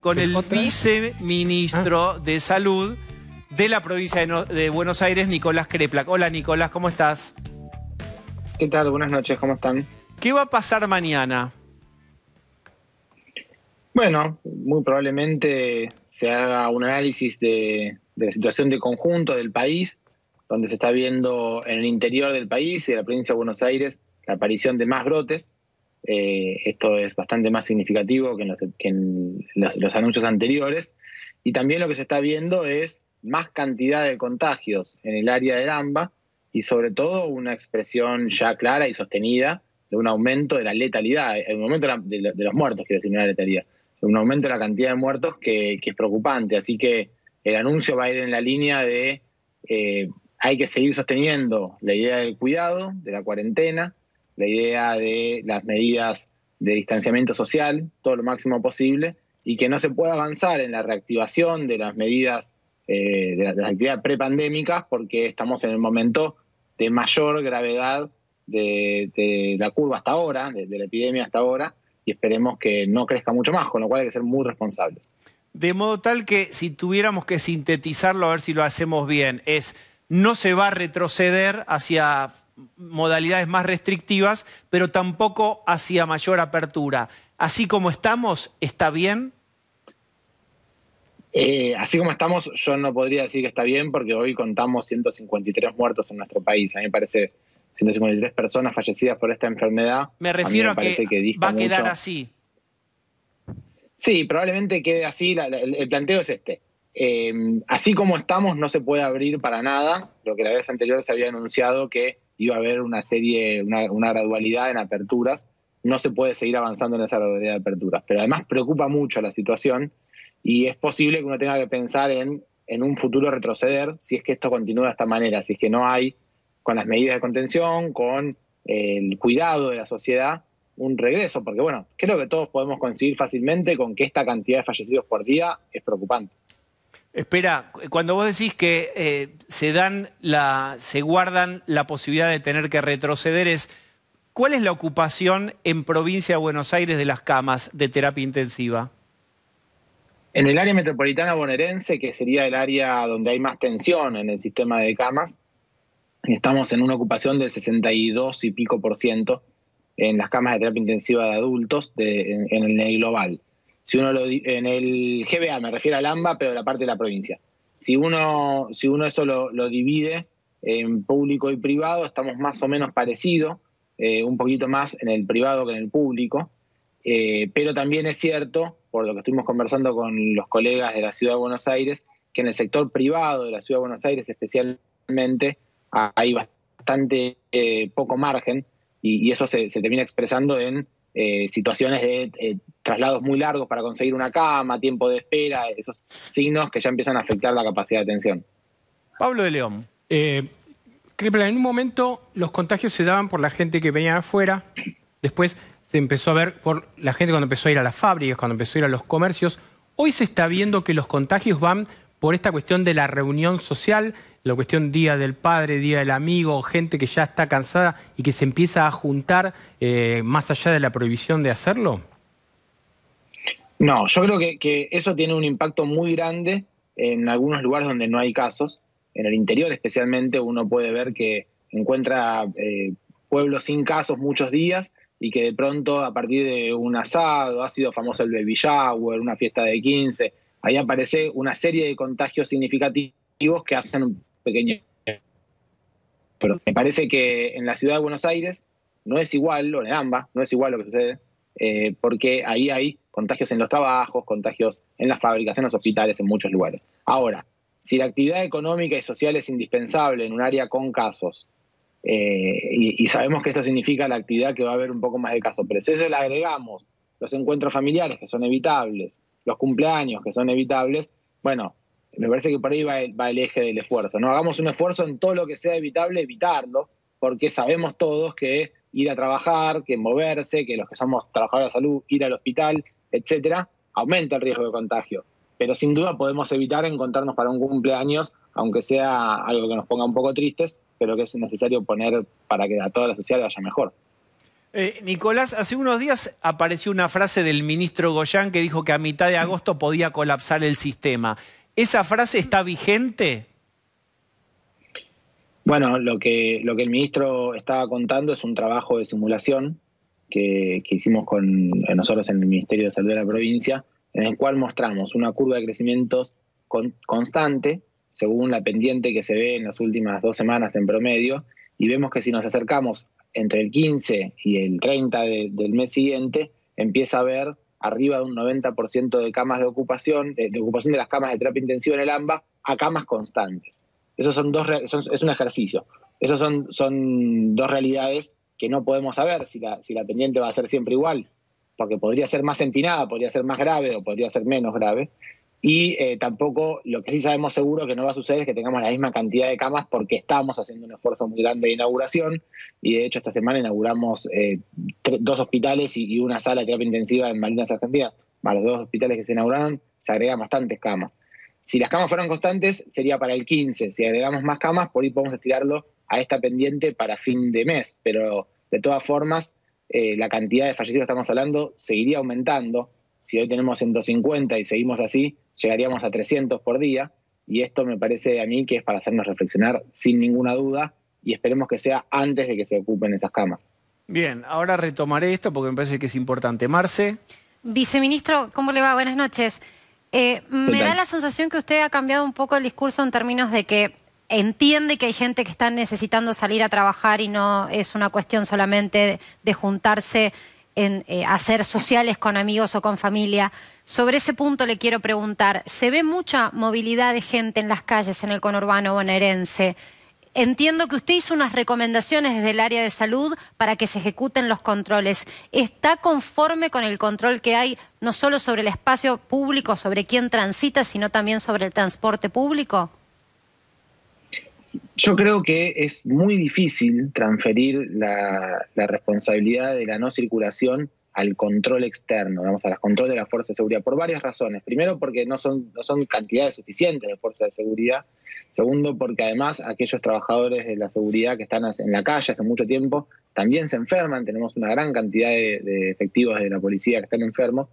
con el viceministro de Salud de la provincia de Buenos Aires, Nicolás Kreplak. Hola, Nicolás, ¿cómo estás? ¿Qué tal? Buenas noches, ¿cómo están? ¿Qué va a pasar mañana? Bueno, muy probablemente se haga un análisis de la situación de conjunto del país, donde se está viendo en el interior del país y de la provincia de Buenos Aires la aparición de más brotes. Esto es bastante más significativo que en los anuncios anteriores. Y también lo que se está viendo es más cantidad de contagios en el área del AMBA y sobre todo una expresión ya clara y sostenida de un aumento de la letalidad, un aumento de los muertos, quiero decir, no la letalidad, un aumento de la cantidad de muertos que es preocupante. Así que el anuncio va a ir en la línea de hay que seguir sosteniendo la idea del cuidado, de la cuarentena, la idea de las medidas de distanciamiento social, todo lo máximo posible, y que no se pueda avanzar en la reactivación de las medidas de las actividades prepandémicas porque estamos en el momento de mayor gravedad de la curva hasta ahora, de la epidemia hasta ahora, y esperemos que no crezca mucho más, con lo cual hay que ser muy responsables. De modo tal que si tuviéramos que sintetizarlo, a ver si lo hacemos bien, no se va a retroceder hacia modalidades más restrictivas, pero tampoco hacia mayor apertura. Así como estamos, ¿está bien? Así como estamos, yo no podría decir que está bien porque hoy contamos 153 muertos en nuestro país. A mí me parece 153 personas fallecidas por esta enfermedad. Me refiero a que va a quedar mucho. así. Sí, probablemente quede así. El planteo es este. Así como estamos, no se puede abrir para nada. Lo que la vez anterior se había anunciado que iba a haber una gradualidad en aperturas. No se puede seguir avanzando en esa gradualidad de aperturas. Pero además preocupa mucho la situación y es posible que uno tenga que pensar en un futuro retroceder si es que esto continúa de esta manera, si es que no hay, con las medidas de contención, con el cuidado de la sociedad, un regreso. Porque bueno, creo que todos podemos coincidir fácilmente con que esta cantidad de fallecidos por día es preocupante. Espera, cuando vos decís que se guardan la posibilidad de tener que retroceder, ¿cuál es la ocupación en provincia de Buenos Aires de las camas de terapia intensiva? En el área metropolitana bonaerense, que sería el área donde hay más tensión en el sistema de camas, estamos en una ocupación del 62 y pico % en las camas de terapia intensiva de adultos en el global. Si uno en el GBA, me refiero al AMBA, pero de la parte de la provincia. Si uno eso lo divide en público y privado, estamos más o menos parecidos, un poquito más en el privado que en el público, pero también es cierto, por lo que estuvimos conversando con los colegas de la Ciudad de Buenos Aires, que en el sector privado de la Ciudad de Buenos Aires especialmente hay bastante poco margen y eso se termina expresando en situaciones de traslados muy largos para conseguir una cama, tiempo de espera, esos signos que ya empiezan a afectar la capacidad de atención. Pablo de León. Kreplak, en un momento los contagios se daban por la gente que venía de afuera, después se empezó a ver por la gente cuando empezó a ir a las fábricas, cuando empezó a ir a los comercios. Hoy se está viendo que los contagios van por esta cuestión de la reunión social, la cuestión Día del Padre, Día del Amigo, gente que ya está cansada y que se empieza a juntar más allá de la prohibición de hacerlo. No, yo creo que eso tiene un impacto muy grande en algunos lugares donde no hay casos. En el interior especialmente uno puede ver que encuentra pueblos sin casos muchos días y que de pronto a partir de un asado, ha sido famoso el baby shower, una fiesta de 15, ahí aparece una serie de contagios significativos que hacen un pequeño... Pero me parece que en la Ciudad de Buenos Aires no es igual, o en el AMBA, no es igual lo que sucede, porque ahí hay contagios en los trabajos, contagios en las fábricas, en los hospitales, en muchos lugares. Ahora, si la actividad económica y social es indispensable en un área con casos, y sabemos que esto significa la actividad que va a haber un poco más de casos, pero si eso le agregamos los encuentros familiares que son evitables, los cumpleaños que son evitables, bueno, me parece que por ahí va el eje del esfuerzo, ¿no? Hagamos un esfuerzo en todo lo que sea evitable, evitarlo, porque sabemos todos que ir a trabajar, que moverse, que los que somos trabajadores de salud, ir al hospital, etcétera, aumenta el riesgo de contagio. Pero sin duda podemos evitar encontrarnos para un cumpleaños, aunque sea algo que nos ponga un poco tristes, pero que es necesario poner para que a toda la sociedad vaya mejor. Nicolás, hace unos días apareció una frase del ministro Goyán que dijo que a mitad de agosto podía colapsar el sistema. ¿Esa frase está vigente? Bueno, lo que el ministro estaba contando es un trabajo de simulación que hicimos con nosotros en el Ministerio de Salud de la provincia, en el cual mostramos una curva de crecimientos constante, según la pendiente que se ve en las últimas 2 semanas en promedio, y vemos que si nos acercamos entre el 15 y el 30 del mes siguiente, empieza a haber arriba de un 90% de camas de ocupación, de ocupación de las camas de terapia intensiva en el AMBA a camas constantes. Esos es un ejercicio. Esas son 2 realidades que no podemos saber si la pendiente va a ser siempre igual, porque podría ser más empinada, podría ser más grave o podría ser menos grave. Y tampoco, lo que sí sabemos seguro que no va a suceder es que tengamos la misma cantidad de camas, porque estamos haciendo un esfuerzo muy grande de inauguración, y de hecho esta semana inauguramos 2 hospitales y una sala de terapia intensiva en Malvinas, Argentina. A los 2 hospitales que se inauguraron se agregan bastantes camas. Si las camas fueran constantes, sería para el 15. Si agregamos más camas, por ahí podemos estirarlo a esta pendiente para fin de mes. Pero de todas formas, la cantidad de fallecidos que estamos hablando seguiría aumentando. Si hoy tenemos 150 y seguimos así, llegaríamos a 300 por día. Y esto me parece a mí que es para hacernos reflexionar sin ninguna duda, y esperemos que sea antes de que se ocupen esas camas. Bien, ahora retomaré esto porque me parece que es importante. Marce. Viceministro, ¿cómo le va? Buenas noches. Me da la sensación que usted ha cambiado un poco el discurso en términos de que entiende que hay gente que está necesitando salir a trabajar y no es una cuestión solamente de juntarse en hacer sociales con amigos o con familia. Sobre ese punto le quiero preguntar, ¿se ve mucha movilidad de gente en las calles en el conurbano bonaerense? Entiendo que usted hizo unas recomendaciones desde el área de salud para que se ejecuten los controles. ¿Está conforme con el control que hay, no solo sobre el espacio público, sobre quién transita, sino también sobre el transporte público? Yo creo que es muy difícil transferir la responsabilidad de la no circulación al control externo, vamos, al control de la fuerza de seguridad, por varias razones. Primero, porque no son cantidades suficientes de fuerza de seguridad. Segundo, porque además aquellos trabajadores de la seguridad que están en la calle hace mucho tiempo también se enferman. Tenemos una gran cantidad de efectivos de la policía que están enfermos.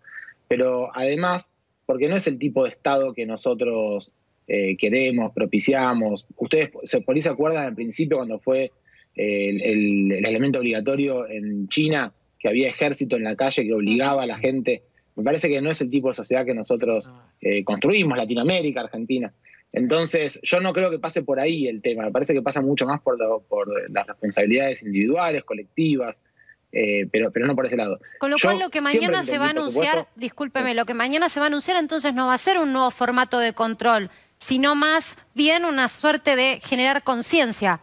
Pero además, porque no es el tipo de Estado que nosotros queremos, propiciamos. Ustedes por ahí se acuerdan al principio cuando fue el elemento obligatorio en China, que había ejército en la calle que obligaba a la gente. Me parece que no es el tipo de sociedad que nosotros construimos, Latinoamérica, Argentina. Entonces, yo no creo que pase por ahí el tema. Me parece que pasa mucho más por las responsabilidades individuales, colectivas, pero no por ese lado. Con lo cual, lo que mañana se va a anunciar, discúlpeme, lo que mañana se va a anunciar entonces no va a ser un nuevo formato de control, sino más bien una suerte de generar conciencia.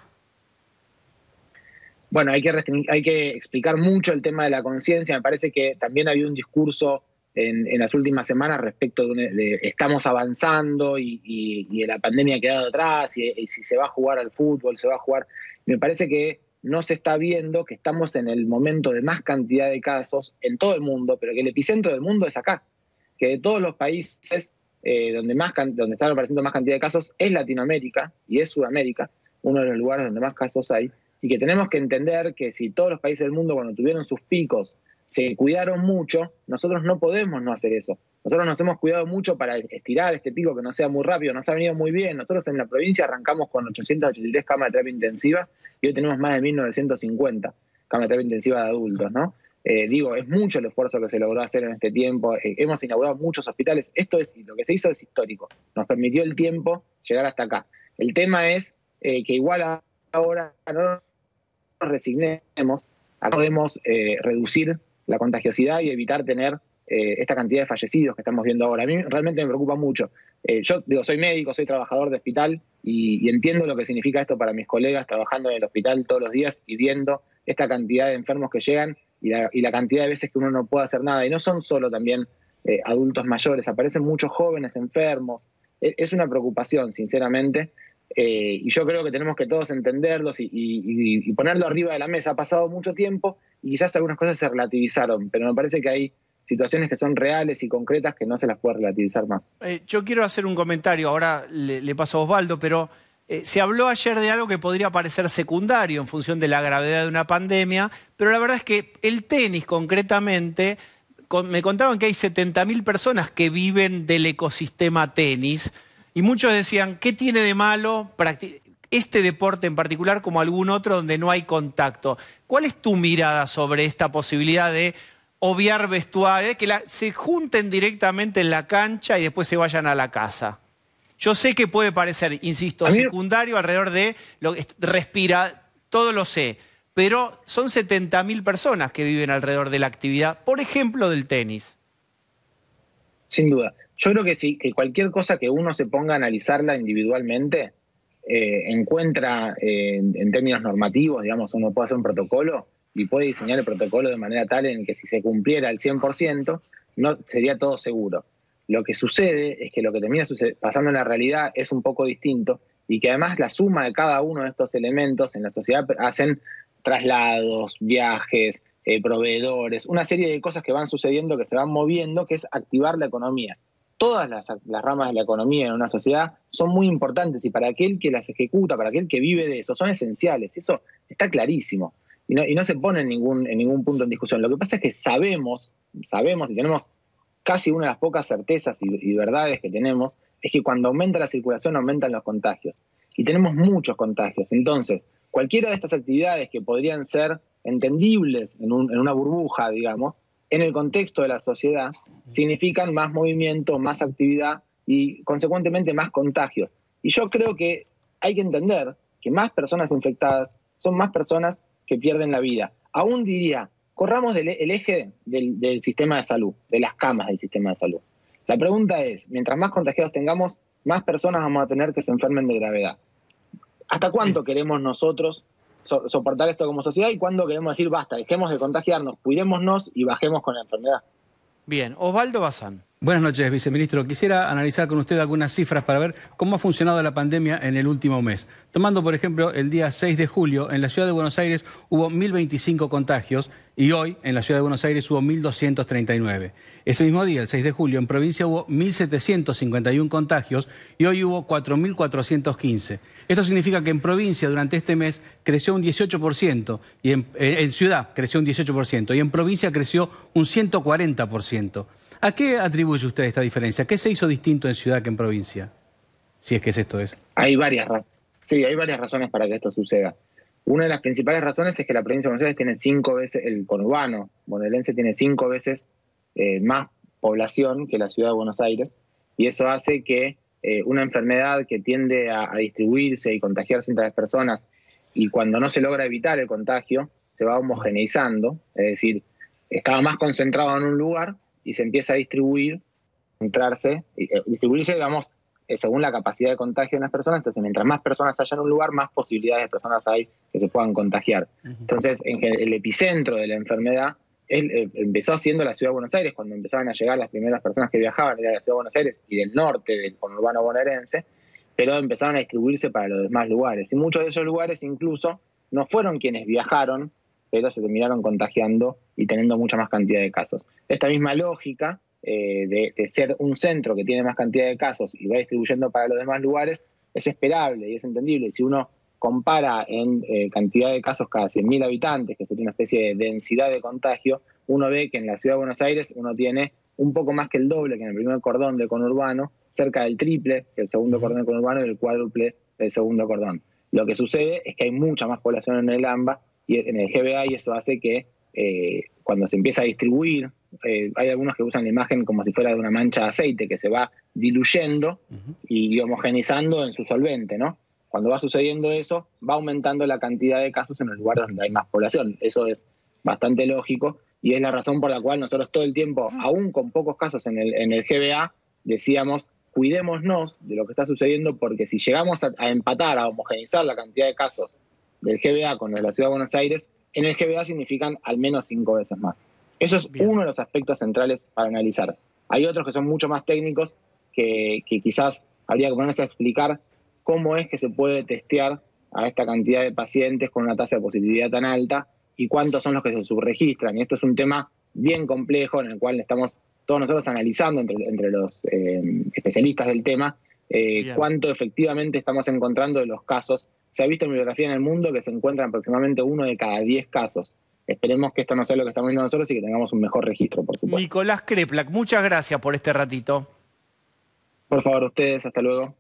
Bueno, hay que explicar mucho el tema de la conciencia. Me parece que también había un discurso en las últimas semanas respecto de estamos avanzando y la pandemia ha quedado atrás y si se va a jugar al fútbol, se va a jugar. Me parece que no se está viendo que estamos en el momento de más cantidad de casos en todo el mundo, pero que el epicentro del mundo es acá. Que de todos los países donde están apareciendo más cantidad de casos es Latinoamérica y es Sudamérica, uno de los lugares donde más casos hay. Y que tenemos que entender que si todos los países del mundo cuando tuvieron sus picos se cuidaron mucho, nosotros no podemos no hacer eso. Nosotros nos hemos cuidado mucho para estirar este pico que no sea muy rápido, nos ha venido muy bien. Nosotros en la provincia arrancamos con 883 camas de terapia intensiva y hoy tenemos más de 1950 camas de terapia intensiva de adultos, ¿no? Es mucho el esfuerzo que se logró hacer en este tiempo. Hemos inaugurado muchos hospitales. Lo que se hizo es histórico. Nos permitió el tiempo llegar hasta acá. El tema es que igual ahora no nos resignemos, podemos reducir la contagiosidad y evitar tener esta cantidad de fallecidos que estamos viendo ahora. A mí realmente me preocupa mucho. Yo soy médico, soy trabajador de hospital y entiendo lo que significa esto para mis colegas trabajando en el hospital todos los días y viendo esta cantidad de enfermos que llegan y la cantidad de veces que uno no puede hacer nada. Y no son solo también adultos mayores, aparecen muchos jóvenes enfermos. Es una preocupación, sinceramente. Y yo creo que tenemos que todos entenderlos y ponerlo arriba de la mesa. Ha pasado mucho tiempo y quizás algunas cosas se relativizaron, pero me parece que hay situaciones que son reales y concretas que no se las puede relativizar más. Yo quiero hacer un comentario, ahora le paso a Osvaldo, pero Se habló ayer de algo que podría parecer secundario en función de la gravedad de una pandemia, pero la verdad es que el tenis concretamente, me contaban que hay 70.000 personas que viven del ecosistema tenis y muchos decían, ¿qué tiene de malo este deporte en particular como algún otro donde no hay contacto? ¿Cuál es tu mirada sobre esta posibilidad de obviar vestuario, que se junten directamente en la cancha y después se vayan a la casa? Yo sé que puede parecer, insisto, secundario alrededor de lo que respira, todo lo sé, pero son 70.000 personas que viven alrededor de la actividad, por ejemplo, del tenis. Sin duda. Yo creo que sí, que cualquier cosa que uno se ponga a analizarla individualmente, encuentra en términos normativos, digamos, uno puede hacer un protocolo y puede diseñar el protocolo de manera tal en que si se cumpliera al 100%, no sería todo seguro. Lo que sucede es que lo que termina pasando en la realidad es un poco distinto y que además la suma de cada uno de estos elementos en la sociedad hacen traslados, viajes, proveedores, una serie de cosas que van sucediendo, que se van moviendo, que es activar la economía. Todas las ramas de la economía en una sociedad son muy importantes y para aquel que las ejecuta, para aquel que vive de eso, son esenciales. Eso está clarísimo y no se pone en ningún punto en discusión. Lo que pasa es que sabemos y tenemos casi una de las pocas certezas y verdades que tenemos, es que cuando aumenta la circulación aumentan los contagios. Y tenemos muchos contagios. Entonces, cualquiera de estas actividades que podrían ser entendibles en una burbuja, digamos, en el contexto de la sociedad, significan más movimiento, más actividad y, consecuentemente, más contagios. Y yo creo que hay que entender que más personas infectadas son más personas que pierden la vida. Aún diría, corramos el eje del sistema de salud, de las camas del sistema de salud. La pregunta es, mientras más contagiados tengamos, más personas vamos a tener que se enfermen de gravedad. ¿Hasta cuánto queremos nosotros soportar esto como sociedad y cuándo queremos decir, basta, dejemos de contagiarnos, cuidémonos y bajemos con la enfermedad? Bien, Osvaldo Bazán. Buenas noches, viceministro. Quisiera analizar con usted algunas cifras para ver cómo ha funcionado la pandemia en el último mes. Tomando, por ejemplo, el día 6 de julio, en la Ciudad de Buenos Aires hubo 1.025 contagios y hoy en la Ciudad de Buenos Aires hubo 1.239. Ese mismo día, el 6 de julio, en provincia hubo 1.751 contagios y hoy hubo 4.415. Esto significa que en provincia durante este mes creció un 18% y en ciudad creció un 18% y en provincia creció un 140%. ¿A qué atribuye usted esta diferencia? ¿Qué se hizo distinto en ciudad que en provincia? Si es que esto es. Hay varias razones para que esto suceda. Una de las principales razones es que la provincia de Buenos Aires tiene 5 veces, el conurbano bonaerense tiene 5 veces más población que la ciudad de Buenos Aires, y eso hace que una enfermedad que tiende a distribuirse y contagiarse entre las personas, y cuando no se logra evitar el contagio, se va homogeneizando, es decir, estaba más concentrado en un lugar y se empieza a distribuirse, digamos, según la capacidad de contagio de las personas. Entonces, mientras más personas haya en un lugar, más posibilidades de personas hay que se puedan contagiar. Entonces, el epicentro de la enfermedad empezó siendo la Ciudad de Buenos Aires, cuando empezaron a llegar las primeras personas que viajaban, era la Ciudad de Buenos Aires y del norte del conurbano bonaerense, pero empezaron a distribuirse para los demás lugares. Y muchos de esos lugares incluso no fueron quienes viajaron, pero se terminaron contagiando y teniendo mucha más cantidad de casos. Esta misma lógica de ser un centro que tiene más cantidad de casos y va distribuyendo para los demás lugares es esperable y es entendible. Si uno compara en cantidad de casos cada 100.000 habitantes, que sería una especie de densidad de contagio, uno ve que en la Ciudad de Buenos Aires uno tiene un poco más que el doble que en el primer cordón del conurbano, cerca del triple que el segundo cordón del conurbano y el cuádruple del segundo cordón. Lo que sucede es que hay mucha más población en el AMBA y en el GBA, y eso hace que cuando se empieza a distribuir, hay algunos que usan la imagen como si fuera de una mancha de aceite que se va diluyendo y homogenizando en su solvente, ¿no? Cuando va sucediendo eso, va aumentando la cantidad de casos en los lugares donde hay más población. Eso es bastante lógico y es la razón por la cual nosotros todo el tiempo, aún con pocos casos en el GBA, decíamos, cuidémonos de lo que está sucediendo, porque si llegamos a empatar, a homogenizar la cantidad de casos del GBA con los de la Ciudad de Buenos Aires, en el GBA significan al menos 5 veces más. Eso es uno de los aspectos centrales para analizar. Hay otros que son mucho más técnicos que quizás habría que ponerse a explicar cómo es que se puede testear a esta cantidad de pacientes con una tasa de positividad tan alta y cuántos son los que se subregistran. Y esto es un tema bien complejo en el cual estamos todos nosotros analizando entre los especialistas del tema cuánto efectivamente estamos encontrando de los casos. Se ha visto en bibliografía en el mundo que se encuentran aproximadamente 1 de cada 10 casos. Esperemos que esto no sea lo que estamos viendo nosotros y que tengamos un mejor registro, por supuesto. Nicolás Kreplak, muchas gracias por este ratito. Por favor, ustedes, hasta luego.